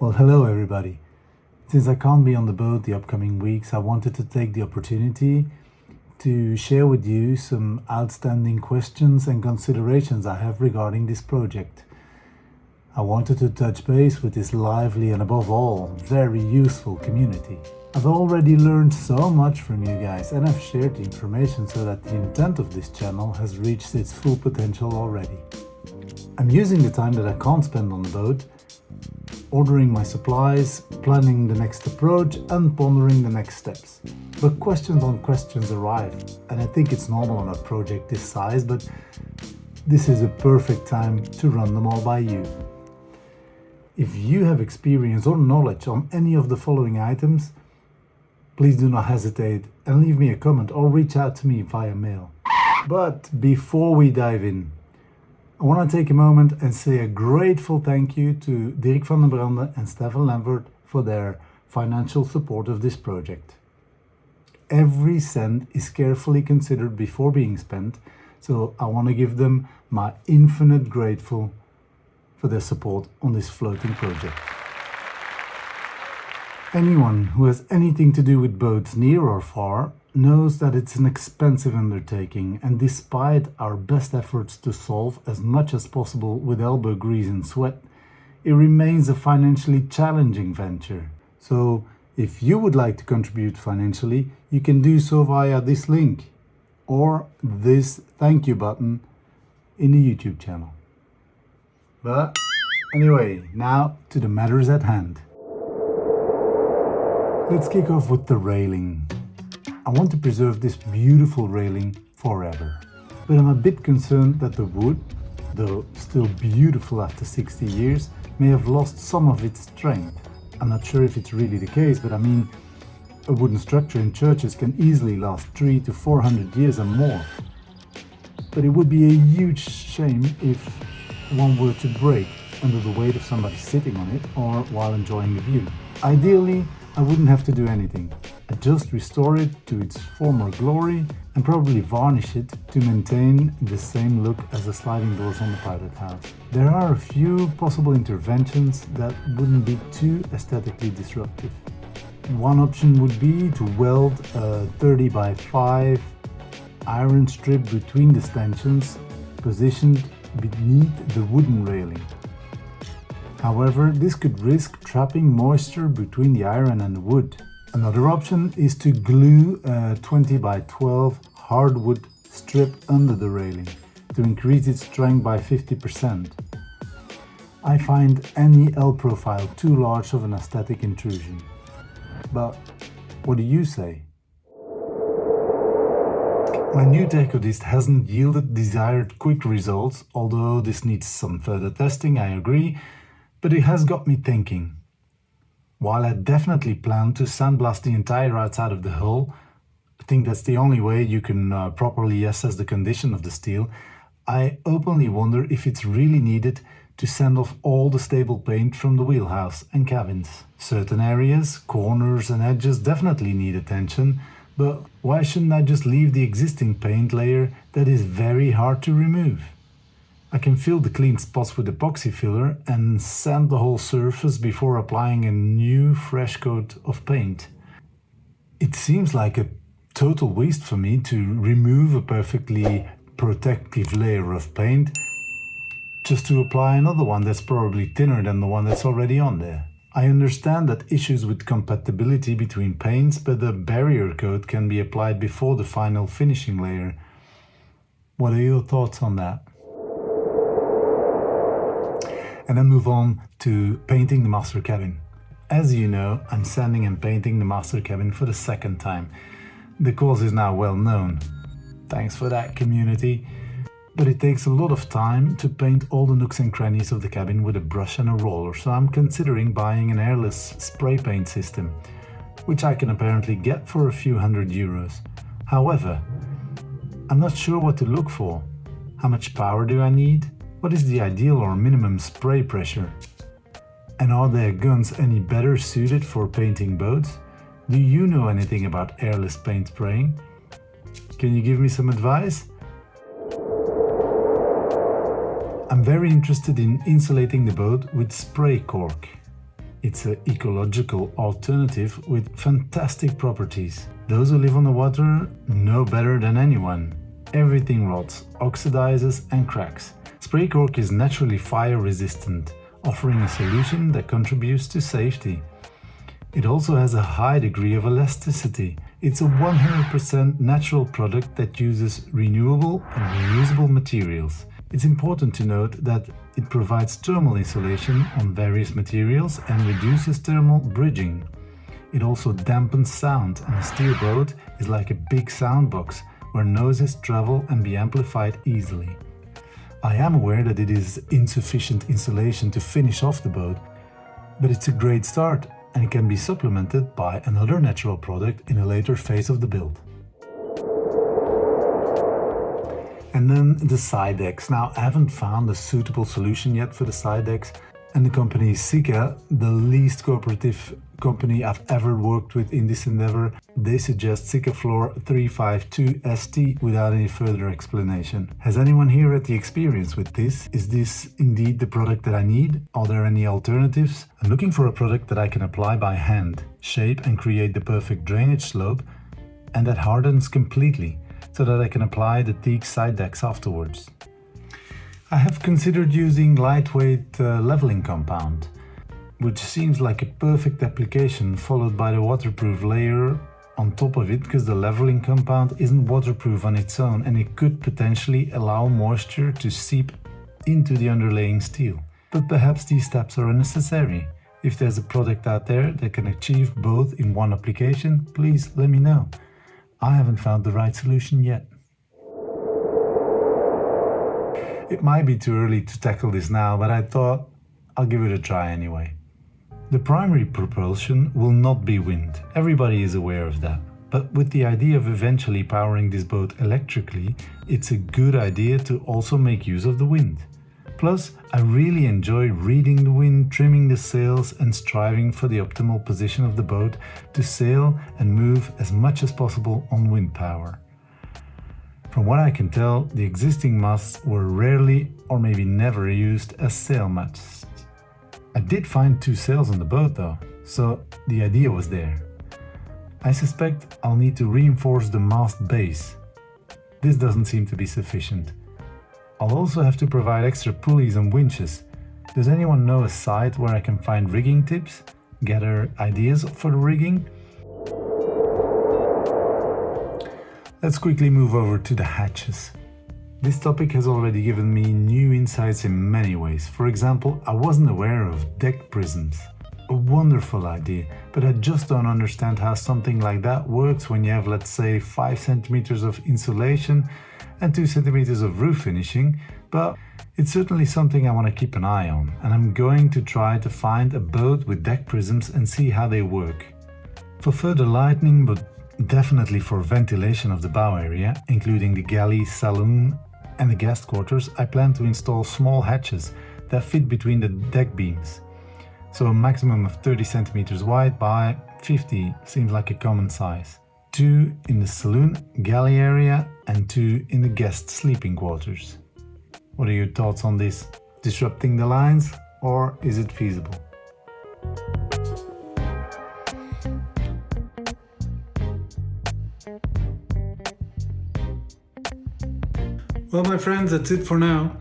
Well, hello everybody. Since I can't be on the boat the upcoming weeks, I wanted to take the opportunity to share with you some outstanding questions and considerations I have regarding this project. I wanted to touch base with this lively and above all, very useful community. I've already learned so much from you guys and I've shared the information so that the intent of this channel has reached its full potential already. I'm using the time that I can't spend on the boat ordering my supplies, planning the next approach and pondering the next steps. But questions on questions arrive, and I think it's normal on a project this size, but this is a perfect time to run them all by you. If you have experience or knowledge on any of the following items, please do not hesitate and leave me a comment or reach out to me via mail. But before we dive in, I want to take a moment and say a grateful thank you to Dirk van den Brande and Stefan Lambert for their financial support of this project. Every cent is carefully considered before being spent, so I want to give them my infinite grateful for their support on this floating project. Anyone who has anything to do with boats near or far knows that it's an expensive undertaking, and despite our best efforts to solve as much as possible with elbow grease and sweat, it remains a financially challenging venture. So if you would like to contribute financially, you can do so via this link or this thank you button in the YouTube channel. But anyway, now to the matters at hand. Let's kick off with the railing. I want to preserve this beautiful railing forever, but I'm a bit concerned that the wood, though still beautiful after 60 years, may have lost some of its strength. I'm not sure if it's really the case, but I mean, a wooden structure in churches can easily last 300 to 400 years and more. But it would be a huge shame if one were to break under the weight of somebody sitting on it or while enjoying the view. Ideally, I wouldn't have to do anything. I'd just restore it to its former glory and probably varnish it to maintain the same look as the sliding doors on the pilot house. There are a few possible interventions that wouldn't be too aesthetically disruptive. One option would be to weld a 30 by 5 iron strip between the stanchions positioned beneath the wooden railing. However, this could risk trapping moisture between the iron and the wood. Another option is to glue a 20 by 12 hardwood strip under the railing to increase its strength by 50%. I find any L profile too large of an aesthetic intrusion. But what do you say? My new take of this hasn't yielded desired quick results, although this needs some further testing, I agree. But it has got me thinking. While I definitely plan to sandblast the entire outside of the hull, I think that's the only way you can properly assess the condition of the steel, I openly wonder if it's really needed to sand off all the stable paint from the wheelhouse and cabins. Certain areas, corners and edges definitely need attention, but why shouldn't I just leave the existing paint layer that is very hard to remove? I can fill the clean spots with epoxy filler and sand the whole surface before applying a new fresh coat of paint. It seems like a total waste for me to remove a perfectly protective layer of paint just to apply another one that's probably thinner than the one that's already on there. I understand that issues with compatibility between paints, but the barrier coat can be applied before the final finishing layer. What are your thoughts on that? And then move on to painting the master cabin. As you know, I'm sanding and painting the master cabin for the second time. The cause is now well known. Thanks for that, community. But it takes a lot of time to paint all the nooks and crannies of the cabin with a brush and a roller, so I'm considering buying an airless spray paint system, which I can apparently get for a few €100. However, I'm not sure what to look for. How much power do I need? What is the ideal or minimum spray pressure? And are their guns any better suited for painting boats? Do you know anything about airless paint spraying? Can you give me some advice? I'm very interested in insulating the boat with spray cork. It's an ecological alternative with fantastic properties. Those who live on the water know better than anyone. Everything rots, oxidizes and cracks. Spray cork is naturally fire resistant, offering a solution that contributes to safety. It also has a high degree of elasticity. It's a 100% natural product that uses renewable and reusable materials. It's important to note that it provides thermal insulation on various materials and reduces thermal bridging. It also dampens sound, and a steel boat is like a big sound box where noises travel and be amplified easily. I am aware that it is insufficient insulation to finish off the boat, but it's a great start and it can be supplemented by another natural product in a later phase of the build. And then the side decks. Now, I haven't found a suitable solution yet for the side decks, and the company Sika, the least cooperative company I've ever worked with in this endeavor, they suggest Sika Floor 352ST without any further explanation. Has anyone here had the experience with this? Is this indeed the product that I need? Are there any alternatives? I'm looking for a product that I can apply by hand, shape and create the perfect drainage slope, and that hardens completely, so that I can apply the teak side decks afterwards. I have considered using lightweight leveling compound, which seems like a perfect application, followed by the waterproof layer on top of it, because the leveling compound isn't waterproof on its own and it could potentially allow moisture to seep into the underlaying steel. But perhaps these steps are unnecessary. If there's a product out there that can achieve both in one application, please let me know. I haven't found the right solution yet. It might be too early to tackle this now, but I thought I'll give it a try anyway. The primary propulsion will not be wind, everybody is aware of that. But with the idea of eventually powering this boat electrically, it's a good idea to also make use of the wind. Plus, I really enjoy reading the wind, trimming the sails and striving for the optimal position of the boat to sail and move as much as possible on wind power. From what I can tell, the existing masts were rarely or maybe never used as sail masts. I did find 2 sails on the boat though, so the idea was there. I suspect I'll need to reinforce the mast base. This doesn't seem to be sufficient. I'll also have to provide extra pulleys and winches. Does anyone know a site where I can find rigging tips? Gather ideas for the rigging? Let's quickly move over to the hatches. This topic has already given me new insights in many ways. For example, I wasn't aware of deck prisms. A wonderful idea, but I just don't understand how something like that works when you have, let's say, 5 centimeters of insulation and 2 centimeters of roof finishing, but it's certainly something I want to keep an eye on, and I'm going to try to find a boat with deck prisms and see how they work. For further lighting, but definitely for ventilation of the bow area, including the galley, saloon and the guest quarters, I plan to install small hatches that fit between the deck beams. So a maximum of 30 centimeters wide by 50 seems like a common size. 2 in the saloon galley area and 2 in the guest sleeping quarters. What are your thoughts on this? Disrupting the lines, or is it feasible? Well, my friends, that's it for now.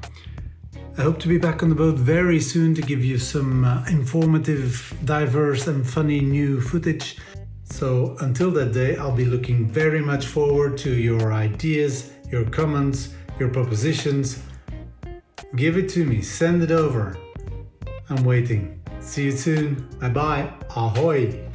I hope to be back on the boat very soon to give you some informative, diverse and funny new footage. So until that day, I'll be looking very much forward to your ideas, your comments, your propositions. Give it to me, send it over. I'm waiting. See you soon. Bye bye. Ahoy.